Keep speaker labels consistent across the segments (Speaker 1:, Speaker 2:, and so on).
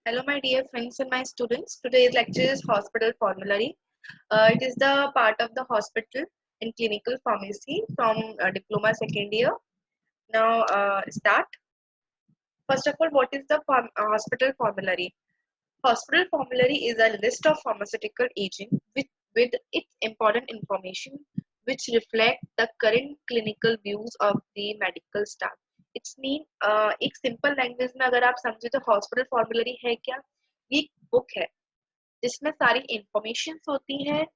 Speaker 1: Hello, my dear friends and my students. Today's lecture is hospital formulary. It is the part of the hospital in clinical pharmacy from diploma second year. Now, start. First of all, what is the hospital formulary? Hospital formulary is a list of pharmaceutical agents with its important information which reflect the current clinical views of the medical staff. It's mean एक simple language में अगर आप समझे तो hospital formulary है क्या? ये एक book है जिसमें सारी इंफॉर्मेशन होती हैं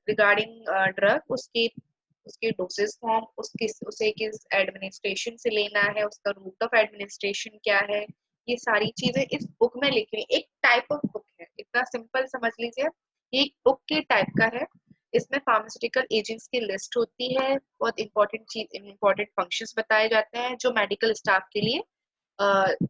Speaker 1: रिगार्डिंग ड्रग उसके उसके डोसेस फॉर्म उसके उसे किस एडमिनिस्ट्रेशन से लेना है उसका रूट ऑफ एडमिनिस्ट्रेशन क्या है ये सारी चीजें इस बुक में लिखी हुई एक टाइप ऑफ बुक है इतना सिंपल समझ लीजिए ये एक बुक के टाइप का है इसमें फार्मास्यूटिकल एजेंट्स की लिस्ट होती है बहुत इंपॉर्टेंट चीज इंपॉर्टेंट फंक्शंस बताए जाते हैं जो मेडिकल स्टाफ के लिए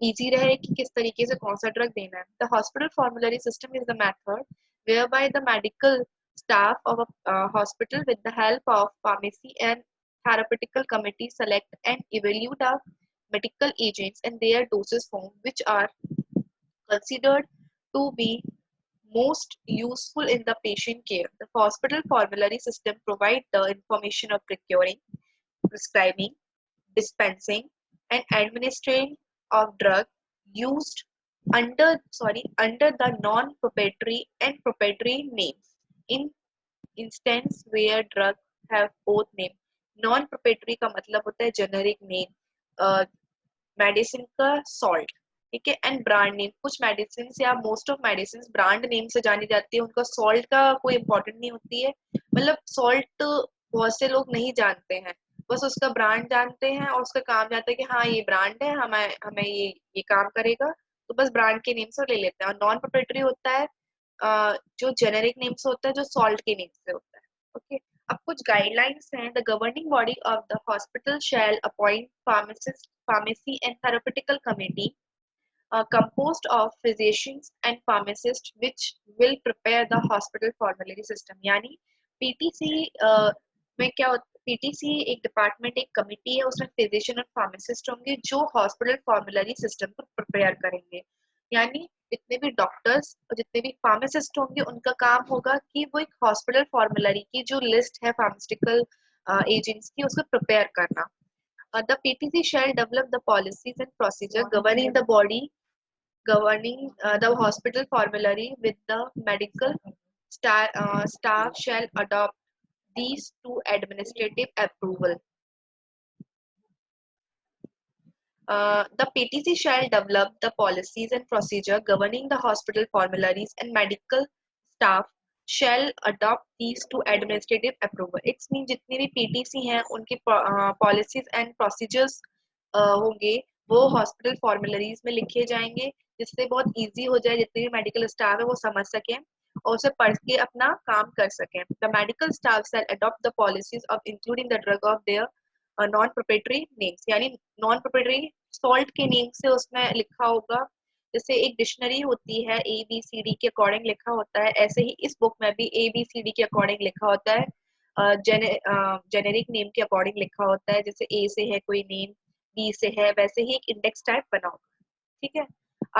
Speaker 1: easy रहे कि किस तरीके से कौन सा ड्रग देना है. The hospital formulary system is the method whereby the medical staff of a hospital with the help of pharmacy and therapeutical committee select and evaluate the medical agents and their doses form which are considered to be most useful in the patient care. The hospital formulary system provides the information of procuring, prescribing, dispensing, and administering of drug used under the non-proprietary and proprietary names. In instance where drug have both name, non-proprietary का मतलब होता है generic name, medicine का salt ठीक है and brand name कुछ medicine या most of medicine brand name से जानी जाती है उनका सॉल्ट का कोई इंपॉर्टेंट नहीं होती है मतलब सॉल्ट बहुत से लोग नहीं जानते हैं बस उसका ब्रांड जानते हैं और उसका काम जानते हैं कि हाँ ये ब्रांड है हमें हमें ये काम करेगा तो बस ब्रांड के नेम से ले लेते हैं और नॉन प्रोप्राइटरी होता है जो जेनेरिक नेम से होता है जो सॉल्ट के नेम से होता है ओके अब कुछ गाइडलाइंस हैं the governing body of the hospital shall appoint pharmacist pharmacy and therapeutical committee composed of physicians and pharmacists which will prepare the hospital formulary system यानी PTC में क्या PTC एक डिपार्टमेंट एक कमिटी है उसमें फिजिशियन और pharmacist होंगे जो हॉस्पिटल फॉर्मुलरी सिस्टम को प्रिपेयर करेंगे यानी जितने भी डॉक्टर्स और जितने भी फार्मासिस्ट होंगे उनका काम होगा कि वो एक हॉस्पिटल फॉर्मुलरी की जो लिस्ट है फार्मास्यूटिकल एजेंट्स की उसको प्रिपेयर करना the PTC shall develop the policies and procedure governing the body, governing the hospital formulary with the medical staff shall adopt these to administrative approval. The PTC shall develop the policies and procedure governing the hospital formularies and medical staff shall adopt these to administrative approval. It's mean जितनी भी PTC हैं उनकी policies and procedures होंगे वो hospital formularies में लिखे जाएंगे जिससे बहुत easy हो जाए जितने भी medical staff है वो समझ सकें और उसे पढ़ के अपना काम कर सकें. The medical staff shall adopt the policies of including the drug of their non proprietary names यानी नॉन प्रोप्राइटरी सॉल्ट के नेम से उसमें लिखा होगा जैसे एक डिक्शनरी होती है ABCD के अकॉर्डिंग लिखा होता है ऐसे ही इस बुक में भी ABCD के अकॉर्डिंग लिखा होता है जेनेरिक नेम के अकॉर्डिंग लिखा होता है जैसे A से है कोई नेम B से है वैसे ही एक इंडेक्स टाइप बना होगा ठीक है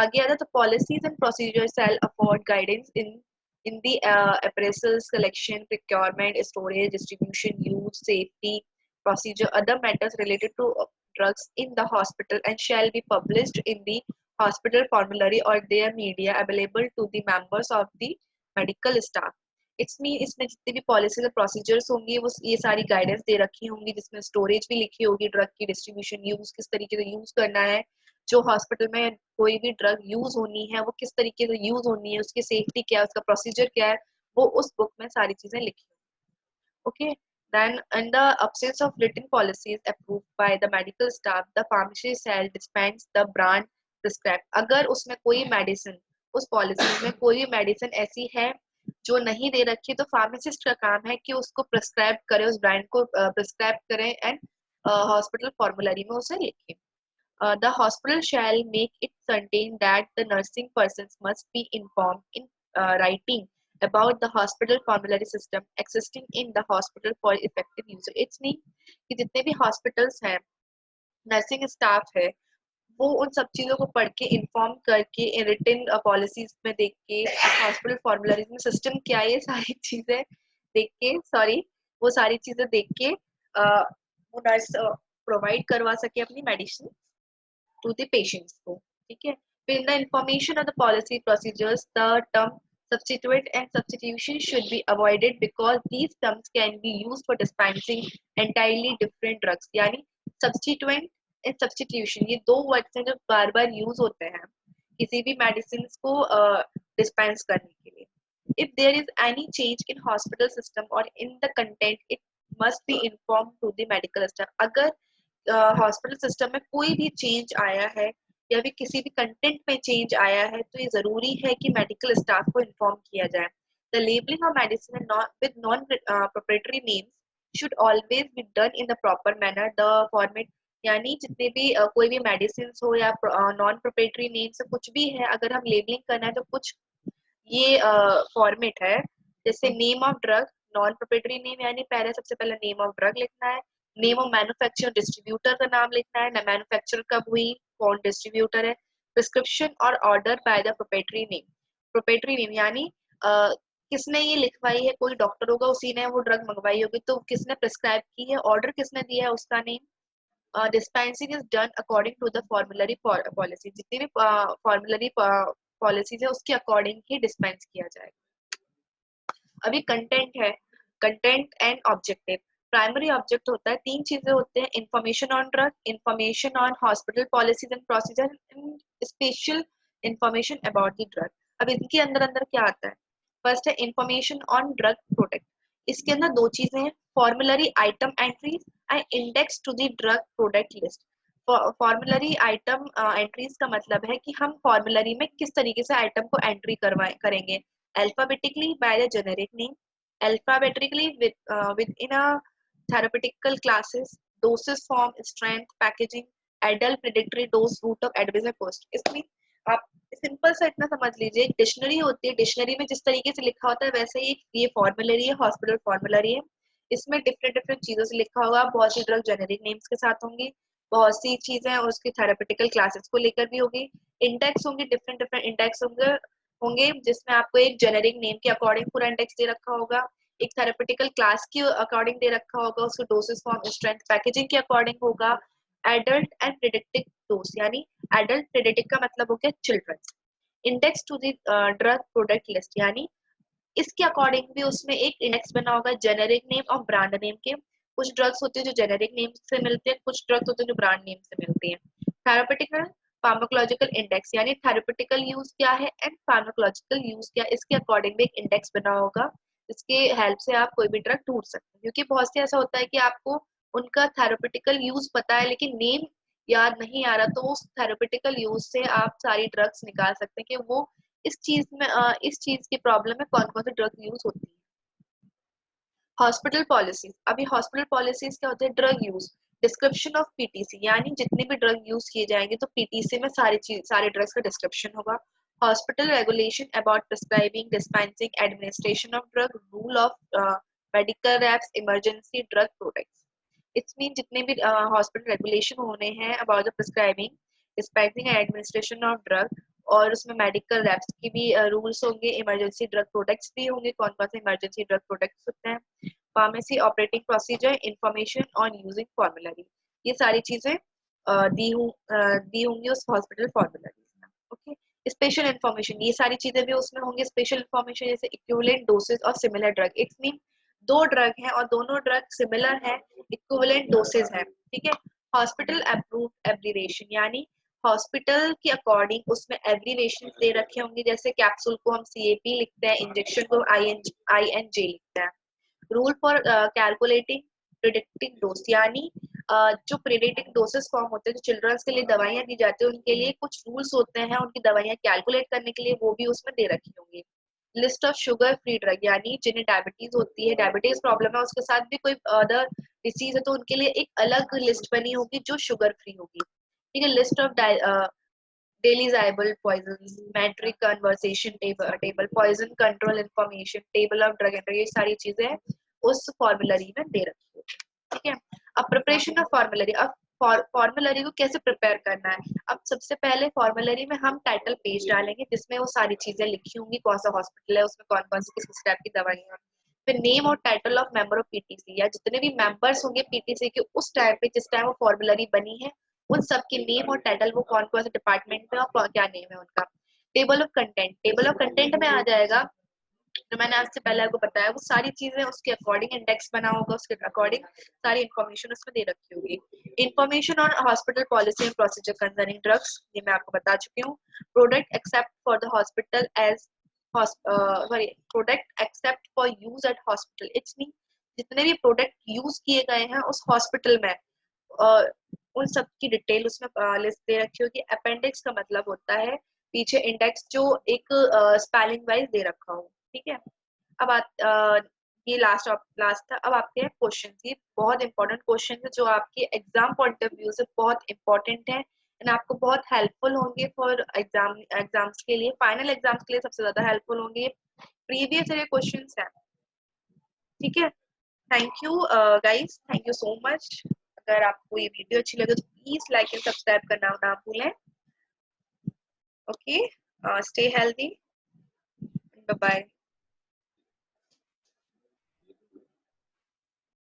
Speaker 1: आगे आता तो policies and procedure shall afford guidance in the appraisal selection procurement storage distribution use safety procedure other matters related to drugs in the hospital and shall be published in the hospital formulary or their media available to the members of the medical staff इसमें जितनी भी policies और procedures होंगी वो ये सारी guidance दे रखी होंगी जिसमें स्टोरेज भी लिखी होगी ड्रग की डिस्ट्रीब्यूशन यूज किस तरीके से यूज करना है जो हॉस्पिटल में कोई भी ड्रग यूज होनी है वो किस तरीके से यूज होनी है उसकी सेफ्टी क्या है उसका प्रोसीजर क्या है वो उस बुक में सारी चीजें लिखी okay then in the absence of written policies approved by the medical staff the pharmacy shall dispense the brand prescribed अगर उसमें कोई मेडिसिन उस पॉलिसी में कोई भी मेडिसिन ऐसी है जो नहीं दे रखी तो फार्मासिस्ट का काम है कि उसको प्रिस्क्राइब करे उस ब्रांड को प्रिस्क्राइब करें एंड हॉस्पिटल फॉर्मुलरी में उसे लिखें the hospital shall make it certain that the nursing persons must be informed in writing about the hospital formulary system existing in the hospital for effective use. It's mean कि जितने भी hospitals हैं nursing staff है वो उन सब चीजों को पढ़ के इन्फॉर्म करके रिटन पॉलिसीज में देख के हॉस्पिटल फॉर्मुलरीज में सिस्टम क्या है ये सारी चीजें देख के वो सारी चीजें देख के वो नर्स प्रोवाइड करवा सके अपनी मेडिसिन टू द पेशेंट्स को, ठीक है। फिर in the information of the policy procedures the term substitute and substitution should be avoided because these terms can be used for dispensing entirely different drugs। यानी substituent and substitution ये दो words हैं जो बार बार use होते हैं किसी भी medicine को डिस्पेंस करने के लिए। if there is any change in hospital system or in the content it must be informed to the medical staff। अगर हॉस्पिटल सिस्टम में कोई भी चेंज आया है या फिर किसी भी कंटेंट में चेंज आया है तो ये जरूरी है कि मेडिकल स्टाफ को इन्फॉर्म किया जाए। The labelling of medicine with non proprietary names should always be done in the proper manner. The format यानी जितने भी कोई भी मेडिसिन हो या नॉन प्रोप्राइटरी नेम्स कुछ भी है अगर हम लेबलिंग करना है तो कुछ ये फॉर्मेट है जैसे name of drug non proprietary name यानी पहले सबसे पहले नेम ऑफ ड्रग लिखना है, नेम ऑफ मैन्युफैक्चरर डिस्ट्रीब्यूटर का नाम लिखना है, मैन्युफैक्चरर कब हुई कौन डिस्ट्रीब्यूटर है, प्रिस्क्रिप्शन और order by the proprietary name यानी किसने ये लिखवाई है, कोई डॉक्टर होगा उसी ने वो ड्रग मंगवाई होगी तो किसने प्रिस्क्राइब की है, ऑर्डर किसने दिया है उसका name. Dispensing is done according to the formulary policy जितनी भी फॉर्मुलरी पॉलिसीज है उसके अकॉर्डिंग ही डिस्पेंस किया जाएगा। अभी कंटेंट है, content and objective. Primary object होता है तीन चीजें होते हैं information on drug, information on hospital policies and procedure and special information about the drug. अब इनके अंदर अंदर क्या आता है, फर्स्ट है इंफॉर्मेशन ऑन ड्रग प्रोडक्ट। इसके अंदर दो चीजें हैं formulary item entries and index to the drug product list. Formulary item entries का मतलब है कि हम फॉर्मुलरी में किस तरीके से आइटम को एंट्री करेंगे, alphabetically by the generic name, alphabetically within a therapeutical classes, doses form, strength, packaging, adult predatory dose, route of advisor cost। इसमें आप सिंपल सा इतना समझ लीजिए एक डिक्शनरी होती है, डिक्शनरी में जिस तरीके से लिखा होता है वैसे ही ये फॉर्मुलरी है, हॉस्पिटल फॉर्मुलरी है। इसमें डिफरेंट डिफरेंट चीजों से लिखा होगा, बहुत सी ड्रग जेनेरिक नेम्स के साथ होंगी, बहुत सी चीजें उसकी थेरापेटिकल क्लासेस को लेकर भी होगी, इंडेक्स होंगे, डिफरेंट डिफरेंट इंडेक्स होंगे जिसमें आपको एक जेनेरिक नेम के अकॉर्डिंग पूरा इंडेक्स दे रखा होगा, एक थेरापेटिकल क्लास के अकॉर्डिंग दे रखा होगा, उसको डोसेस फॉर्म स्ट्रेंथ पैकेजिंग के अकॉर्डिंग होगा, एडल्ट एंड प्रेडिक्टिव डोज यानी एडल्ट प्रेडिक्टिव का मतलब हो गया children, index to the drug product list यानी इसके अकॉर्डिंग भी उसमें एक इंडेक्स बना होगा जेनेरिक नेम और ब्रांड नेम के। कुछ ड्रग्स होते हैं जो जेनेरिक नेम से मिलते हैं, कुछ ड्रग्स होते हैं जो ब्रांड नेम से मिलते हैं। थेरापेटिकल फार्माकोलॉजिकल इंडेक्स यानी थेरापेटिकल यूज क्या है एंड फार्माकोलॉजिकल यूज क्या, इसके अकॉर्डिंग भी एक इंडेक्स बना होगा, इसके हेल्प से आप कोई भी ड्रग ढूंढ सकते हैं। क्योंकि बहुत से ऐसा होता है कि आपको उनका थेरापेटिकल यूज पता है लेकिन नेम याद नहीं आ रहा, तो उस थेरापेटिकल यूज से आप सारी ड्रग्स निकाल सकते हैं कि वो इस चीज में इस चीज की प्रॉब्लम में कौन कौन सी ड्रग यूज होती है। हॉस्पिटल पॉलिसीज, अभी हॉस्पिटल पॉलिसीज क्या होते हैं, drug use, description of PTC यानी जितने भी ड्रग यूज किए जाएंगे तो पीटीसी में सारे ड्रग्स का डिस्क्रिप्शन होगा। Hospital regulation about prescribing dispensing administration of drug, rule of medical reps, emergency drug products. It's mean जितने भी हॉस्पिटल रेगुलेशन होने हैं about the prescribing dispensing and administration of drug और उसमें मेडिकल रैप्स की भी रूल्स होंगे, इमरजेंसी ड्रग प्रोडक्ट्स भी होंगे, कौन कौन से इमरजेंसी ड्रग प्रोडक्ट्स होते हैं, pharmacy operating procedure, information on using formulary, ये सारी चीजें दी होंगी उस हॉस्पिटल फॉर्मुलरी में। ओके, स्पेशल इंफॉर्मेशन, ये सारी चीजें भी उसमें होंगी, स्पेशल इंफॉर्मेशन जैसे इक्विवेलेंट डोसेज और सिमिलर ड्रग। इट्स मीन दो ड्रग हैं और दोनों ड्रग सिमिलर है, इक्विवेलेंट डोसेज है, ठीक है। हॉस्पिटल अप्रूव्ड एब्रीवेशन यानी हॉस्पिटल के अकॉर्डिंग उसमें एब्रीवेशन दे रखे होंगे, जैसे कैप्सूल को हम सीएपी लिखते हैं, इंजेक्शन को आईएनजे लिखते हैं। Rule for calculating predicting dose यानी जो प्रिडिक्टिंग डोसेस फॉर्म होते हैं, जो चिल्ड्रंस के लिए दवाइयां दी जाती है उनके लिए कुछ रूल्स होते हैं उनकी दवाइयां कैलकुलेट करने के लिए, वो भी उसमें दे रखी होंगी। List of sugar free drug यानी जिन्हें डायबिटीज होती है, डायबिटीज प्रॉब्लम है, उसके साथ भी कोई अदर डिसीज है तो उनके लिए एक अलग लिस्ट बनी होगी जो शुगर फ्री होगी, ठीक है। लिस्ट ऑफ डेलीजाइबल poison, metric conversation table, poison control information, table of drug entry, ये सारी चीजें उस फॉर्मुलरी में दे रखी होती है, ठीक है। अब प्रिपरेशन ऑफ फॉर्मुलरी, अब फॉर्मुलरी को कैसे प्रिपेयर करना है। अब सबसे पहले फॉर्मुलरी में हम टाइटल पेज डालेंगे जिसमें वो सारी चीजें लिखी होंगी, कौन सा हॉस्पिटल है, उसमें कौन कौन सी किस किस टाइप की दवाइयाँ। फिर नेम और title of member of PTC, या जितने भी मेंबर्स होंगे पीटीसी के उस टाइम पे जिस टाइम वो फॉर्मुलरी बनी है, उन सब के नेम और टाइटल, वो कौन कौन से डिपार्टमेंट में और क्या नेम है उनका। Table of content, table of content में आ जाएगा जो मैंने आपसे पहले आपको बताया, वो सारी चीजें उसके अकॉर्डिंग इंडेक्स बना होगा, उसके अकॉर्डिंग सारी इन्फॉर्मेशन उसमें दे रखी होगी। Information on hospital policy and procedure concerning drugs, ये मैं आपको बता चुकी हूँ। Product except for the hospital as sorry, product except for use at hospital, it's mean जितने भी प्रोडक्ट यूज किए गए हैं उस हॉस्पिटल में, उन सब की डिटेल उसमें लिस्ट दे रखी होगी। अपेंडिक्स का मतलब होता है पीछे इंडेक्स जो एक स्पेलिंग वाइज दे रखा हो, ठीक है। अब ये लास्ट था। अब आपके हैं क्वेश्चन, ये बहुत इंपॉर्टेंट क्वेश्चन है जो आपके एग्जाम पॉइंट ऑफ व्यू से बहुत इंपॉर्टेंट है एंड आपको बहुत हेल्पफुल होंगे फॉर एग्जाम्स के लिए, फाइनल एग्जाम्स के लिए सबसे ज्यादा हेल्पफुल होंगे। प्रीवियस ईयर क्वेश्चन है, ठीक है। Thank you guys, thank you so much. अगर आपको ये वीडियो अच्छी लगे तो प्लीज लाइक एंड सब्सक्राइब करना ना भूलें। Okay, stay healthy, bye bye.